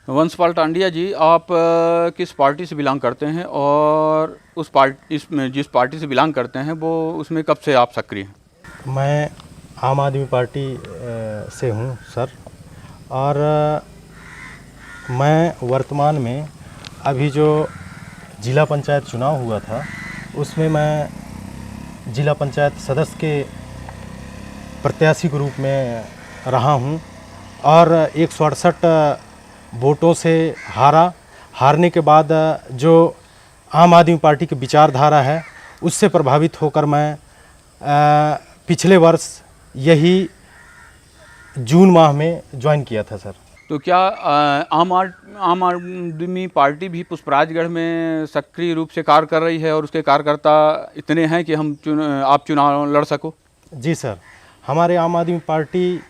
वंशपाल टांडिया जी, आप किस पार्टी से बिलोंग करते हैं और उस इसमें जिस पार्टी से बिलोंग करते हैं वो उसमें कब से आप सक्रिय हैं? मैं आम आदमी पार्टी से हूँ सर। और मैं वर्तमान में अभी जो जिला पंचायत चुनाव हुआ था उसमें मैं जिला पंचायत सदस्य के प्रत्याशी के रूप में रहा हूँ और 168 वोटों से हारने के बाद जो आम आदमी पार्टी की विचारधारा है उससे प्रभावित होकर मैं पिछले वर्ष यही जून माह में ज्वाइन किया था सर। तो क्या आम आदमी पार्टी भी पुष्पराजगढ़ में सक्रिय रूप से कार्य कर रही है और उसके कार्यकर्ता इतने हैं कि आप चुनाव लड़ सको? जी सर, हमारे आम आदमी पार्टी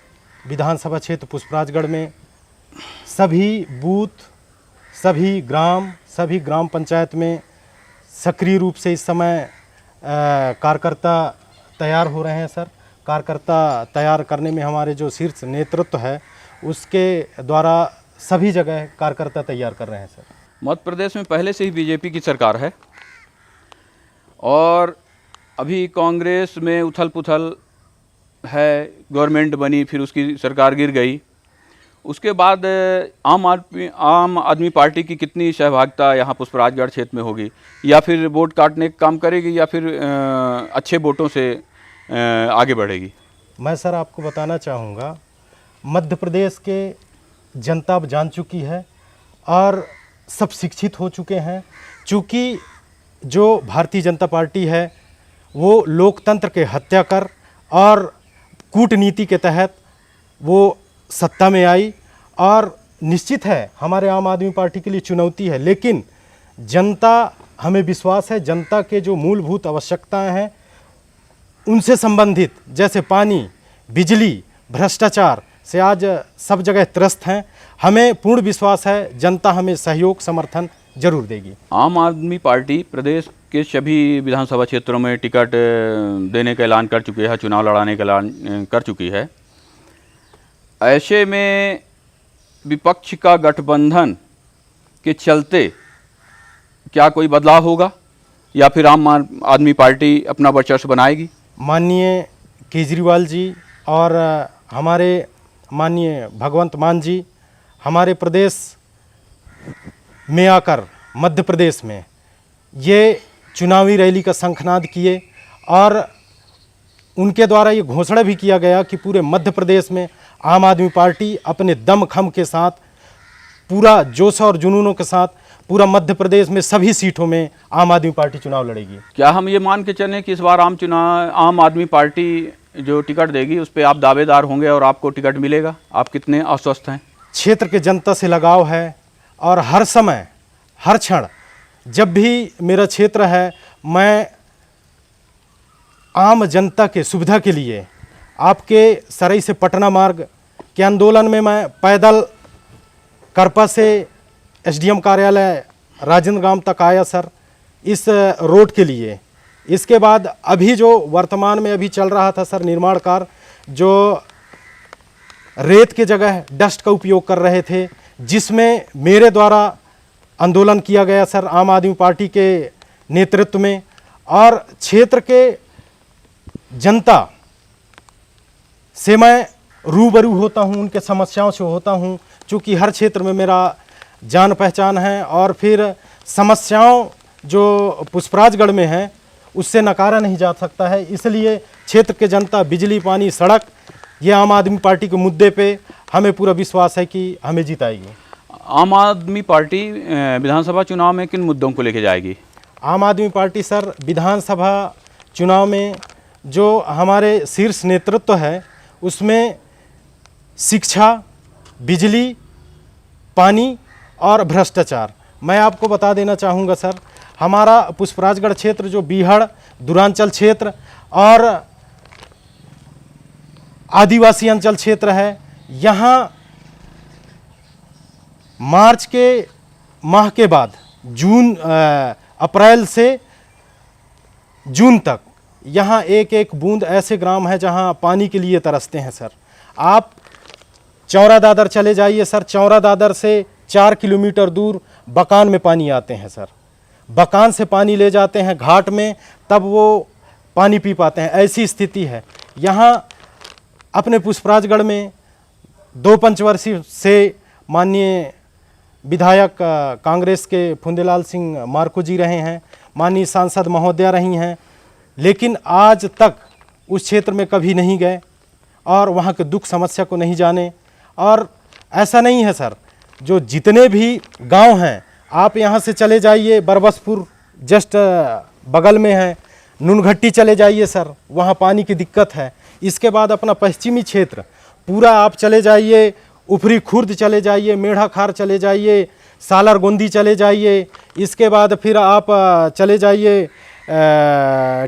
विधानसभा क्षेत्र पुष्पराजगढ़ में सभी बूथ, सभी ग्राम पंचायत में सक्रिय रूप से इस समय कार्यकर्ता तैयार हो रहे हैं सर। कार्यकर्ता तैयार करने में हमारे जो शीर्ष नेतृत्व है उसके द्वारा सभी जगह कार्यकर्ता तैयार कर रहे हैं सर। मध्य प्रदेश में पहले से ही बीजेपी की सरकार है और अभी कांग्रेस में उथल पुथल है, गवर्नमेंट बनी फिर उसकी सरकार गिर गई। उसके बाद आम आदमी पार्टी की कितनी सहभागिता यहाँ पुष्पराजगढ़ क्षेत्र में होगी, या फिर वोट काटने का काम करेगी या फिर अच्छे वोटों से आगे बढ़ेगी? मैं सर आपको बताना चाहूँगा, मध्य प्रदेश के जनता अब जान चुकी है और सब शिक्षित हो चुके हैं। चूँकि जो भारतीय जनता पार्टी है वो लोकतंत्र के हत्याकर और कूटनीति के तहत वो सत्ता में आई और निश्चित है हमारे आम आदमी पार्टी के लिए चुनौती है, लेकिन जनता, हमें विश्वास है जनता के जो मूलभूत आवश्यकताएं हैं उनसे संबंधित, जैसे पानी, बिजली, भ्रष्टाचार से आज सब जगह त्रस्त हैं। हमें पूर्ण विश्वास है जनता हमें सहयोग समर्थन जरूर देगी। आम आदमी पार्टी प्रदेश के सभी विधानसभा क्षेत्रों में टिकट देने का ऐलान कर चुकी है, चुनाव लड़ाने का ऐलान कर चुकी है। ऐसे में विपक्ष का गठबंधन के चलते क्या कोई बदलाव होगा या फिर आम आदमी पार्टी अपना वर्चस्व बनाएगी? माननीय केजरीवाल जी और हमारे माननीय भगवंत मान जी हमारे प्रदेश में आकर मध्य प्रदेश में ये चुनावी रैली का शंखनाद किए और उनके द्वारा ये घोषणा भी किया गया कि पूरे मध्य प्रदेश में आम आदमी पार्टी अपने दमखम के साथ, पूरा जोश और जुनूनों के साथ पूरा मध्य प्रदेश में सभी सीटों में आम आदमी पार्टी चुनाव लड़ेगी। क्या हम ये मान के चलें कि इस बार आम आदमी पार्टी जो टिकट देगी उस पर आप दावेदार होंगे और आपको टिकट मिलेगा? आप कितने आश्वस्त हैं? क्षेत्र के जनता से लगाव है और हर समय हर क्षण जब भी मेरा क्षेत्र है मैं आम जनता के सुविधा के लिए आपके सराय से पटना मार्ग के आंदोलन में मैं पैदल करपा से एसडीएम कार्यालय राजेंद्र गांव तक आया सर, इस रोड के लिए। इसके बाद अभी जो वर्तमान में अभी चल रहा था सर निर्माण कार्य, जो रेत के जगह डस्ट का उपयोग कर रहे थे, जिसमें मेरे द्वारा आंदोलन किया गया सर आम आदमी पार्टी के नेतृत्व में। और क्षेत्र के जनता से मैं रूबरू होता हूं, उनके समस्याओं से होता हूं, चूँकि हर क्षेत्र में मेरा जान पहचान है और फिर समस्याओं जो पुष्पराजगढ़ में हैं उससे नकारा नहीं जा सकता है। इसलिए क्षेत्र के जनता, बिजली, पानी, सड़क, ये आम आदमी पार्टी के मुद्दे पे हमें पूरा विश्वास है कि हमें जिताएगी। आम आदमी पार्टी विधानसभा चुनाव में किन मुद्दों को लेके जाएगी? आम आदमी पार्टी सर विधानसभा चुनाव में जो हमारे शीर्ष नेतृत्व है उसमें शिक्षा, बिजली, पानी और भ्रष्टाचार। मैं आपको बता देना चाहूँगा सर, हमारा पुष्पराजगढ़ क्षेत्र जो बीहड़, दूरांचल क्षेत्र और आदिवासी अंचल क्षेत्र है, यहाँ मार्च के माह के बाद अप्रैल से जून तक यहाँ एक एक बूंद ऐसे ग्राम हैं जहाँ पानी के लिए तरसते हैं सर। आप चौरा दादर चले जाइए सर, चौरा दादर से 4 किलोमीटर दूर बकान में पानी आते हैं सर। बकान से पानी ले जाते हैं घाट में, तब वो पानी पी पाते हैं। ऐसी स्थिति है। यहाँ अपने पुष्पराजगढ़ में 2 पंचवर्षीय से माननीय विधायक कांग्रेस के फुंदेलाल सिंह मार्को जी रहे हैं, माननीय सांसद महोदया रही हैं, लेकिन आज तक उस क्षेत्र में कभी नहीं गए और वहाँ के दुख समस्या को नहीं जाने। और ऐसा नहीं है सर, जो जितने भी गांव हैं, आप यहाँ से चले जाइए, बरबसपुर जस्ट बगल में है, नुनघट्टी चले जाइए सर, वहाँ पानी की दिक्कत है। इसके बाद अपना पश्चिमी क्षेत्र पूरा आप चले जाइए, ऊपरी खुर्द चले जाइए, मेढ़ाखार चले जाइए, सालर गोंदी चले जाइए, इसके बाद फिर आप चले जाइए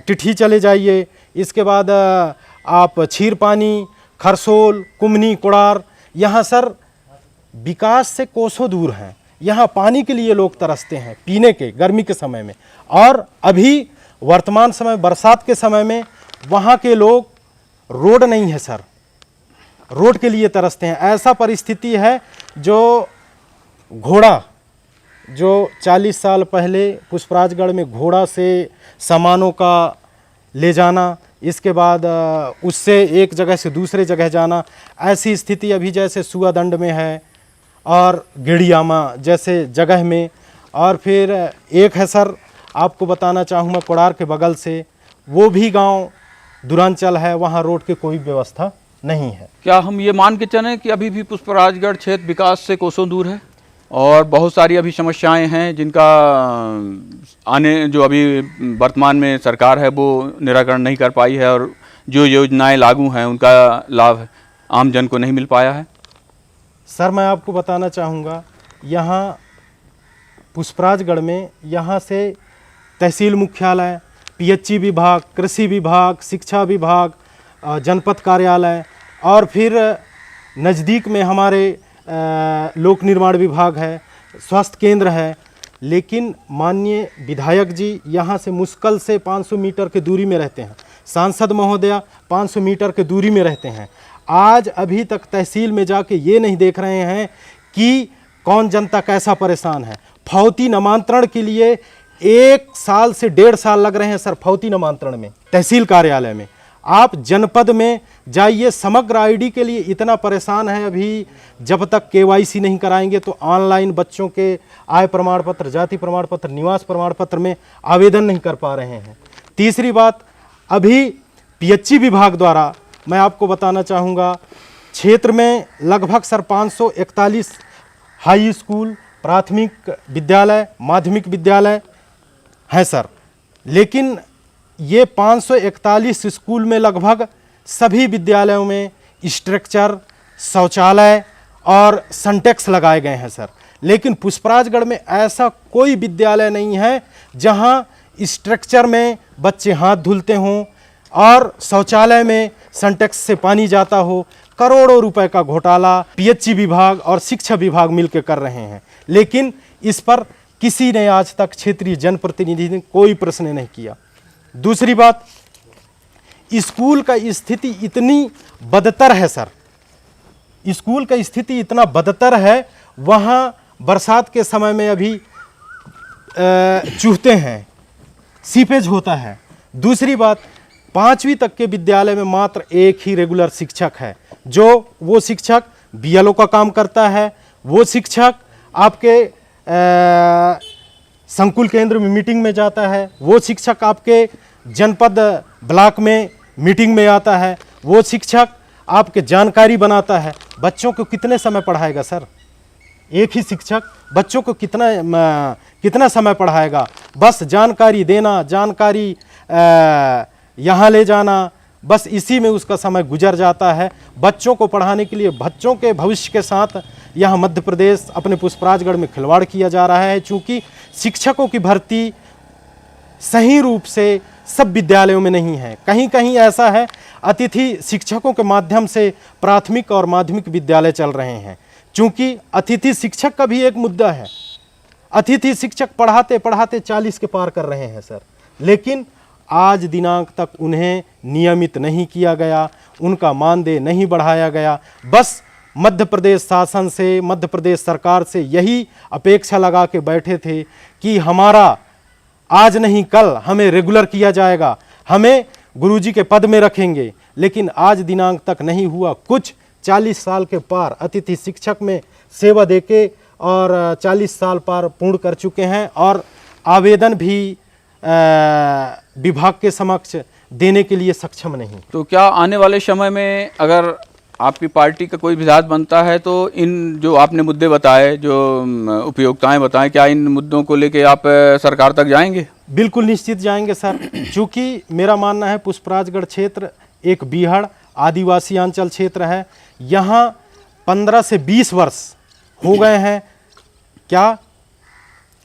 टिठी चले जाइए, इसके बाद आप छीरपानी, खरसोल, कुमनी, कोड़ार, यहाँ सर विकास से कोसों दूर हैं। यहाँ पानी के लिए लोग तरसते हैं, पीने के, गर्मी के समय में। और अभी वर्तमान समय बरसात के समय में वहाँ के लोग, रोड नहीं है सर, रोड के लिए तरसते हैं। ऐसा परिस्थिति है जो घोड़ा, जो 40 साल पहले पुष्पराजगढ़ में घोड़ा से सामानों का ले जाना, इसके बाद उससे एक जगह से दूसरे जगह जाना, ऐसी स्थिति अभी जैसे सुआदंड में है और गेड़ियामा जैसे जगह में। और फिर एक है सर, आपको बताना चाहूँगा कोड़ार के बगल से, वो भी गांव दुरांचल है, वहाँ रोड की कोई व्यवस्था नहीं है। क्या हम ये मान के चलें कि अभी भी पुष्पराजगढ़ क्षेत्र विकास से कोसों दूर है और बहुत सारी अभी समस्याएं हैं जिनका जो अभी वर्तमान में सरकार है वो निराकरण नहीं कर पाई है, और जो योजनाएं लागू हैं उनका लाभ आम जन को नहीं मिल पाया है? सर मैं आपको बताना चाहूँगा, यहाँ पुष्पराजगढ़ में यहाँ से तहसील मुख्यालय, पीएचई विभाग, कृषि विभाग, शिक्षा विभाग, जनपद कार्यालय और फिर नज़दीक में हमारे लोक निर्माण विभाग है, स्वास्थ्य केंद्र है। लेकिन माननीय विधायक जी यहाँ से मुश्किल से 500 मीटर की दूरी में रहते हैं, सांसद महोदया 500 मीटर की दूरी में रहते हैं। आज अभी तक तहसील में जाके ये नहीं देख रहे हैं कि कौन जनता कैसा परेशान है। फौती नामांतरण के लिए 1 साल से 1.5 साल लग रहे हैं सर, फौती नामांतरण में तहसील कार्यालय में। आप जनपद में जाइए, समग्र आईडी के लिए इतना परेशान है अभी, जब तक केवाईसी नहीं कराएंगे तो ऑनलाइन बच्चों के आय प्रमाण पत्र, जाति प्रमाण पत्र, निवास प्रमाण पत्र में आवेदन नहीं कर पा रहे हैं। तीसरी बात, अभी पीएचई विभाग द्वारा मैं आपको बताना चाहूँगा, क्षेत्र में लगभग सर 541 हाई स्कूल, प्राथमिक विद्यालय, माध्यमिक विद्यालय हैं सर। लेकिन ये 541 स्कूल में लगभग सभी विद्यालयों में स्ट्रक्चर, शौचालय और सिंटेक्स लगाए गए हैं सर। लेकिन पुष्पराजगढ़ में ऐसा कोई विद्यालय नहीं है जहां स्ट्रक्चर में बच्चे हाथ धुलते हों और शौचालय में सिंटेक्स से पानी जाता हो। करोड़ों रुपए का घोटाला पीएचई विभाग और शिक्षा विभाग मिलकर कर रहे हैं, लेकिन इस पर किसी ने आज तक क्षेत्रीय जनप्रतिनिधि ने कोई प्रश्न नहीं किया। दूसरी बात, स्कूल का स्थिति इतनी बदतर है सर, स्कूल का स्थिति इतना बदतर है, वहाँ बरसात के समय में अभी चूहते हैं, सीपेज होता है। दूसरी बात, 5वीं तक के विद्यालय में मात्र एक ही रेगुलर शिक्षक है, जो वो शिक्षक बीएलओ का काम करता है। वो शिक्षक आपके संकुल केंद्र में मीटिंग में जाता है, वो शिक्षक आपके जनपद ब्लॉक में मीटिंग में आता है, वो शिक्षक आपके जानकारी बनाता है। बच्चों को कितने समय पढ़ाएगा सर? एक ही शिक्षक बच्चों को कितना समय पढ़ाएगा? बस जानकारी देना, जानकारी यहाँ ले जाना, बस इसी में उसका समय गुजर जाता है। बच्चों को पढ़ाने के लिए, बच्चों के भविष्य के साथ यहाँ मध्य प्रदेश अपने पुष्पराजगढ़ में खिलवाड़ किया जा रहा है। चूँकि शिक्षकों की भर्ती सही रूप से सब विद्यालयों में नहीं है, कहीं कहीं ऐसा है अतिथि शिक्षकों के माध्यम से प्राथमिक और माध्यमिक विद्यालय चल रहे हैं। चूँकि अतिथि शिक्षक का भी एक मुद्दा है, अतिथि शिक्षक पढ़ाते पढ़ाते 40 के पार कर रहे हैं सर, लेकिन आज दिनांक तक उन्हें नियमित नहीं किया गया, उनका मानदेय नहीं बढ़ाया गया। बस मध्य प्रदेश शासन से, मध्य प्रदेश सरकार से यही अपेक्षा लगा के बैठे थे कि हमारा आज नहीं कल हमें रेगुलर किया जाएगा, हमें गुरुजी के पद में रखेंगे, लेकिन आज दिनांक तक नहीं हुआ। कुछ 40 साल के पार अतिथि शिक्षक में सेवा देके और 40 साल पार पूर्ण कर चुके हैं और आवेदन भी विभाग के समक्ष देने के लिए सक्षम नहीं। तो क्या आने वाले समय में अगर आपकी पार्टी का कोई विधायक बनता है तो इन जो आपने मुद्दे बताए, जो उपयोगिताएं बताएं, क्या इन मुद्दों को लेके आप सरकार तक जाएंगे? बिल्कुल निश्चित जाएंगे सर। चूँकि मेरा मानना है पुष्पराजगढ़ क्षेत्र एक बीहड़ आदिवासी अंचल क्षेत्र है। यहाँ 15 से 20 वर्ष हो गए हैं क्या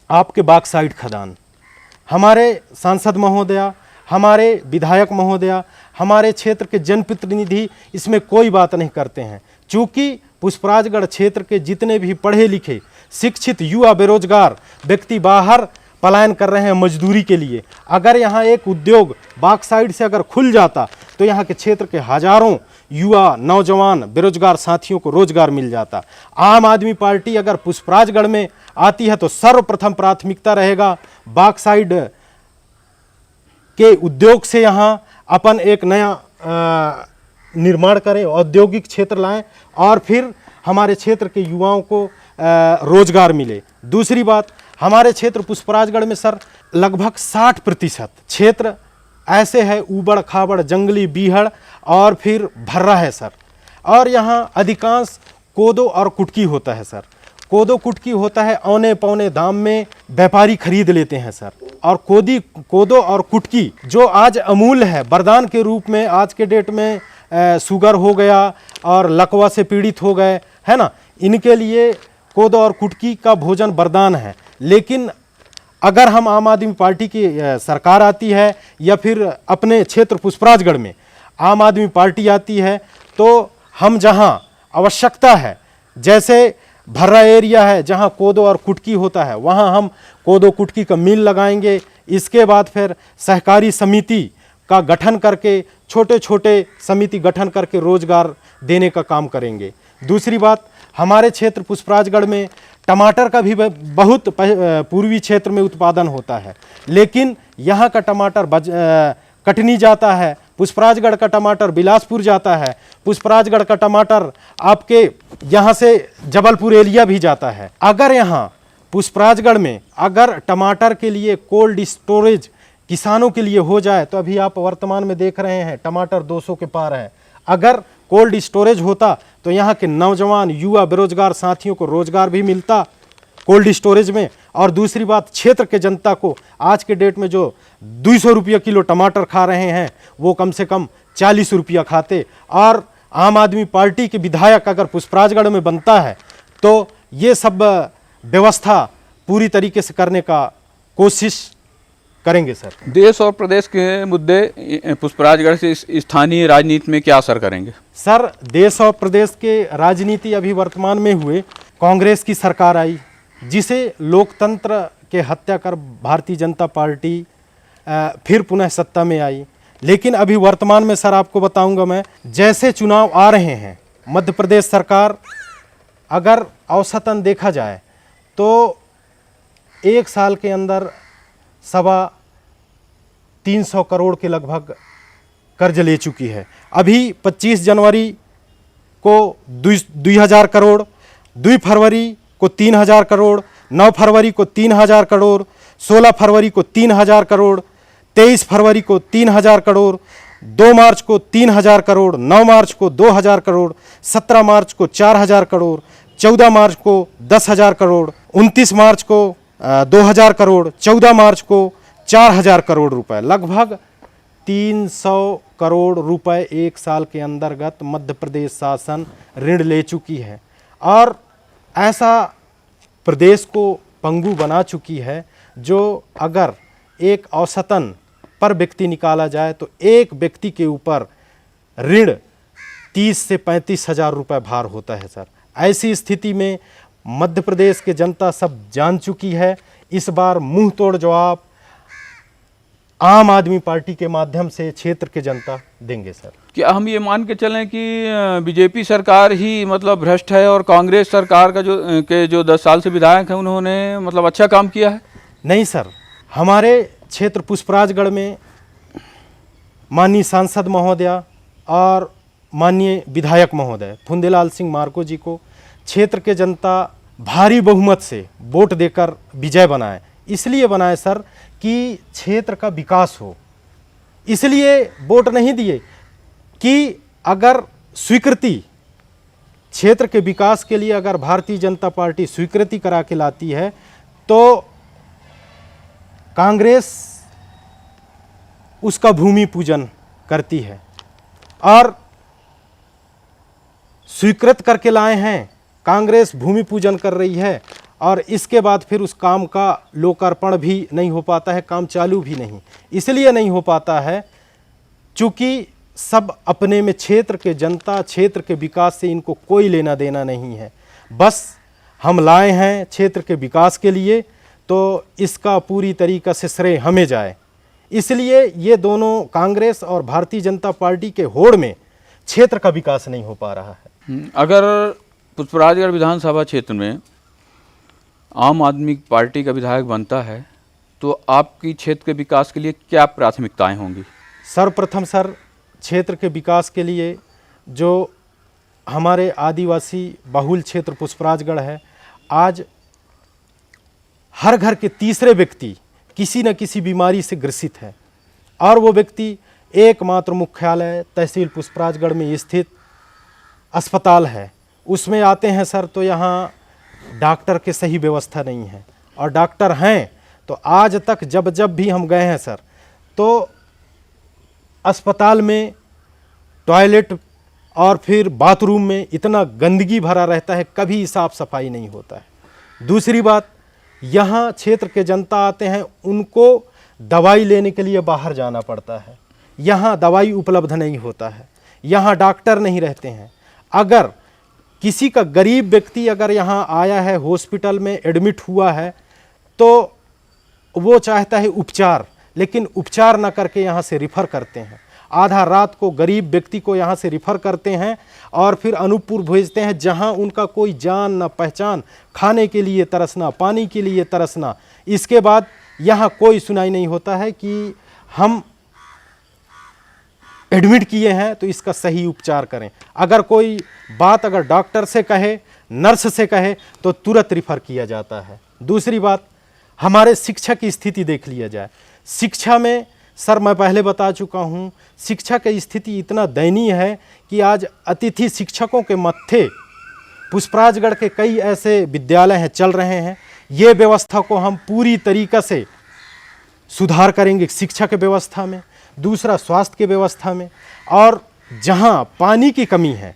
आपके बाक्साइड खदान। हमारे सांसद महोदया, हमारे विधायक महोदया, हमारे क्षेत्र के जनप्रतिनिधि इसमें कोई बात नहीं करते हैं। चूँकि पुष्पराजगढ़ क्षेत्र के जितने भी पढ़े लिखे शिक्षित युवा बेरोजगार व्यक्ति बाहर पलायन कर रहे हैं मजदूरी के लिए। अगर यहाँ एक उद्योग बाक्साइड से अगर खुल जाता तो यहाँ के क्षेत्र के हजारों युवा नौजवान बेरोजगार साथियों को रोजगार मिल जाता। आम आदमी पार्टी अगर पुष्पराजगढ़ में आती है तो सर्वप्रथम प्राथमिकता रहेगा बाक्साइड के उद्योग से यहाँ अपन एक नया निर्माण करें, औद्योगिक क्षेत्र लाएं और फिर हमारे क्षेत्र के युवाओं को रोजगार मिले। दूसरी बात, हमारे क्षेत्र पुष्पराजगढ़ में सर लगभग 60% क्षेत्र ऐसे है ऊबड़ खाबड़ जंगली बीहड़ और फिर भर्रा है सर। और यहाँ अधिकांश कोदो और कुटकी होता है सर। कोदो कुटकी होता है औने पौने दाम में व्यापारी खरीद लेते हैं सर। और कोदो और कुटकी जो आज अमूल्य है, वरदान के रूप में आज के डेट में शुगर हो गया और लकवा से पीड़ित हो गए, है ना, इनके लिए कोदो और कुटकी का भोजन वरदान है। लेकिन अगर हम आम आदमी पार्टी की सरकार आती है या फिर अपने क्षेत्र पुष्पराजगढ़ में आम आदमी पार्टी आती है तो हम जहां आवश्यकता है, जैसे भर्रा एरिया है जहां कोदो और कुटकी होता है, वहां हम कोदो कुटकी का मिल लगाएंगे। इसके बाद फिर सहकारी समिति का गठन करके, छोटे छोटे समिति गठन करके रोजगार देने का काम करेंगे। दूसरी बात, हमारे क्षेत्र पुष्पराजगढ़ में टमाटर का भी बहुत पूर्वी क्षेत्र में उत्पादन होता है, लेकिन यहाँ का टमाटर कटनी जाता है, पुष्पराजगढ़ का टमाटर बिलासपुर जाता है, पुष्पराजगढ़ का टमाटर आपके यहाँ से जबलपुर एरिया भी जाता है। अगर यहाँ पुष्पराजगढ़ में अगर टमाटर के लिए कोल्ड स्टोरेज किसानों के लिए हो जाए तो अभी आप वर्तमान में देख रहे हैं टमाटर 200 के पार है। अगर कोल्ड स्टोरेज होता तो यहाँ के नौजवान युवा बेरोजगार साथियों को रोजगार भी मिलता कोल्ड स्टोरेज में। और दूसरी बात, क्षेत्र के जनता को आज के डेट में जो 200 रुपये किलो टमाटर खा रहे हैं वो कम से कम 40 रुपया खाते। और आम आदमी पार्टी के विधायक अगर पुष्पराजगढ़ में बनता है तो ये सब व्यवस्था पूरी तरीके से करने का कोशिश करेंगे सर। देश और प्रदेश के मुद्दे पुष्पराजगढ़ से स्थानीय राजनीति में क्या असर करेंगे? सर, देश और प्रदेश के राजनीति अभी वर्तमान में हुए, कांग्रेस की सरकार आई जिसे लोकतंत्र के हत्या कर भारतीय जनता पार्टी फिर पुनः सत्ता में आई। लेकिन अभी वर्तमान में सर आपको बताऊंगा मैं, जैसे चुनाव आ रहे हैं मध्य प्रदेश सरकार अगर औसतन देखा जाए तो 1 साल के अंदर 325 करोड़ के लगभग कर्ज ले चुकी है। अभी 25 जनवरी को 2000 करोड़, 2 फरवरी को 3000 करोड़, 9 फरवरी को 3000 करोड़, 16 फरवरी को 3000 करोड़, 23 फरवरी को 3000 करोड़, 2 मार्च को 3000 करोड़, 9 मार्च को 2000 करोड़, 17 मार्च को 4000 करोड़, 14 मार्च को 10,000 करोड़, 29 मार्च को 2000 करोड़, 14 मार्च को 4000 करोड़ रुपए, लगभग 300 करोड़ रुपए 1 साल के अंतर्गत मध्य प्रदेश शासन ऋण ले चुकी है। और ऐसा प्रदेश को पंगु बना चुकी है जो अगर एक औसतन पर व्यक्ति निकाला जाए तो एक व्यक्ति के ऊपर ऋण 30 से 35 हज़ार रुपये भार होता है सर। ऐसी स्थिति में मध्य प्रदेश के जनता सब जान चुकी है। इस बार मुंह तोड़ जवाब आम आदमी पार्टी के माध्यम से क्षेत्र के जनता देंगे सर। क्या हम ये मान के चलें कि बीजेपी सरकार ही मतलब भ्रष्ट है और कांग्रेस सरकार का जो 10 साल से विधायक हैं उन्होंने मतलब अच्छा काम किया है? नहीं सर, हमारे क्षेत्र पुष्पराजगढ़ में माननीय सांसद महोदया और माननीय विधायक महोदय फुंदेलाल सिंह मार्को जी को क्षेत्र के जनता भारी बहुमत से वोट देकर विजय बनाए। इसलिए बनाए सर कि क्षेत्र का विकास हो, इसलिए वोट नहीं दिए कि अगर स्वीकृति क्षेत्र के विकास के लिए अगर भारतीय जनता पार्टी स्वीकृति करा के लाती है तो कांग्रेस उसका भूमि पूजन करती है और स्वीकृत करके लाए हैं, कांग्रेस भूमि पूजन कर रही है और इसके बाद फिर उस काम का लोकार्पण भी नहीं हो पाता है, काम चालू भी नहीं। इसलिए नहीं हो पाता है चूँकि सब अपने में क्षेत्र के जनता, क्षेत्र के विकास से इनको कोई लेना देना नहीं है। बस हम लाए हैं क्षेत्र के विकास के लिए तो इसका पूरी तरीक़ा से श्रेय हमें जाए। इसलिए ये दोनों कांग्रेस और भारतीय जनता पार्टी के होड़ में क्षेत्र का विकास नहीं हो पा रहा है। अगर पुष्पराजगढ़ विधानसभा क्षेत्र में आम आदमी पार्टी का विधायक बनता है तो आपकी क्षेत्र के विकास के लिए क्या प्राथमिकताएं होंगी? सर्वप्रथम सर, क्षेत्र के विकास के लिए जो हमारे आदिवासी बहुल क्षेत्र पुष्पराजगढ़ है, आज हर घर के तीसरे व्यक्ति किसी न किसी बीमारी से ग्रसित है और वो व्यक्ति एकमात्र मुख्यालय तहसील पुष्पराजगढ़ में स्थित अस्पताल है उसमें आते हैं सर, तो यहाँ डॉक्टर के सही व्यवस्था नहीं है और डॉक्टर हैं तो आज तक जब जब भी हम गए हैं सर तो अस्पताल में टॉयलेट और फिर बाथरूम में इतना गंदगी भरा रहता है, कभी साफ सफाई नहीं होता है। दूसरी बात, यहाँ क्षेत्र के जनता आते हैं, उनको दवाई लेने के लिए बाहर जाना पड़ता है, यहाँ दवाई उपलब्ध नहीं होता है, यहाँ डॉक्टर नहीं रहते हैं। अगर किसी का गरीब व्यक्ति अगर यहाँ आया है, हॉस्पिटल में एडमिट हुआ है तो वो चाहता है उपचार, लेकिन उपचार न करके यहाँ से रिफ़र करते हैं। आधा रात को गरीब व्यक्ति को यहाँ से रिफ़र करते हैं और फिर अनूपपुर भेजते हैं जहाँ उनका कोई जान न पहचान, खाने के लिए तरसना, पानी के लिए तरसना। इसके बाद यहाँ कोई सुनाई नहीं होता है कि हम एडमिट किए हैं तो इसका सही उपचार करें। अगर कोई बात अगर डॉक्टर से कहे, नर्स से कहे तो तुरंत रिफ़र किया जाता है। दूसरी बात, हमारे शिक्षा की स्थिति देख लिया जाए। शिक्षा में सर मैं पहले बता चुका हूँ, शिक्षा की स्थिति इतना दयनीय है कि आज अतिथि शिक्षकों के मत्थे पुष्पराजगढ़ के कई ऐसे विद्यालय हैं चल रहे हैं। ये व्यवस्था को हम पूरी तरीक़ा से सुधार करेंगे शिक्षा के व्यवस्था में, दूसरा स्वास्थ्य के व्यवस्था में, और जहाँ पानी की कमी है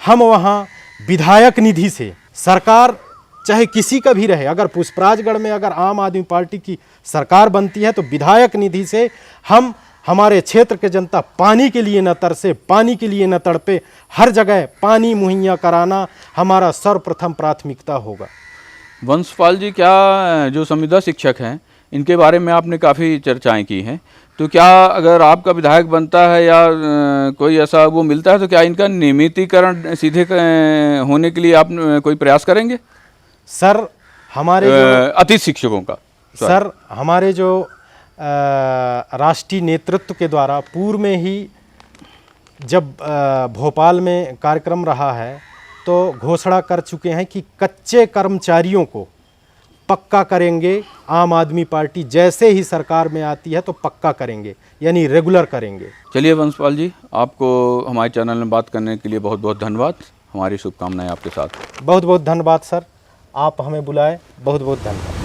हम वहाँ विधायक निधि से, सरकार चाहे किसी का भी रहे, अगर पुष्पराजगढ़ में अगर आम आदमी पार्टी की सरकार बनती है तो विधायक निधि से हम हमारे क्षेत्र के जनता पानी के लिए न तरसे, पानी के लिए न तड़पे, हर जगह पानी मुहैया कराना हमारा सर्वप्रथम प्राथमिकता होगा। वंशपाल जी, क्या जो संविदा शिक्षक हैं इनके बारे में आपने काफ़ी चर्चाएं की हैं, तो क्या अगर आपका विधायक बनता है या कोई ऐसा वो मिलता है तो क्या इनका नियमितीकरण सीधे होने के लिए आप कोई प्रयास करेंगे? सर हमारे अतिथि शिक्षकों का सर हमारे जो राष्ट्रीय नेतृत्व के द्वारा पूर्व में ही जब भोपाल में कार्यक्रम रहा है तो घोषणा कर चुके हैं कि कच्चे कर्मचारियों को पक्का करेंगे। आम आदमी पार्टी जैसे ही सरकार में आती है तो पक्का करेंगे, यानी रेगुलर करेंगे। चलिए वंशपाल जी, आपको हमारे चैनल में बात करने के लिए बहुत बहुत धन्यवाद। हमारी शुभकामनाएं आपके साथ। बहुत बहुत धन्यवाद सर, आप हमें बुलाए, बहुत बहुत धन्यवाद।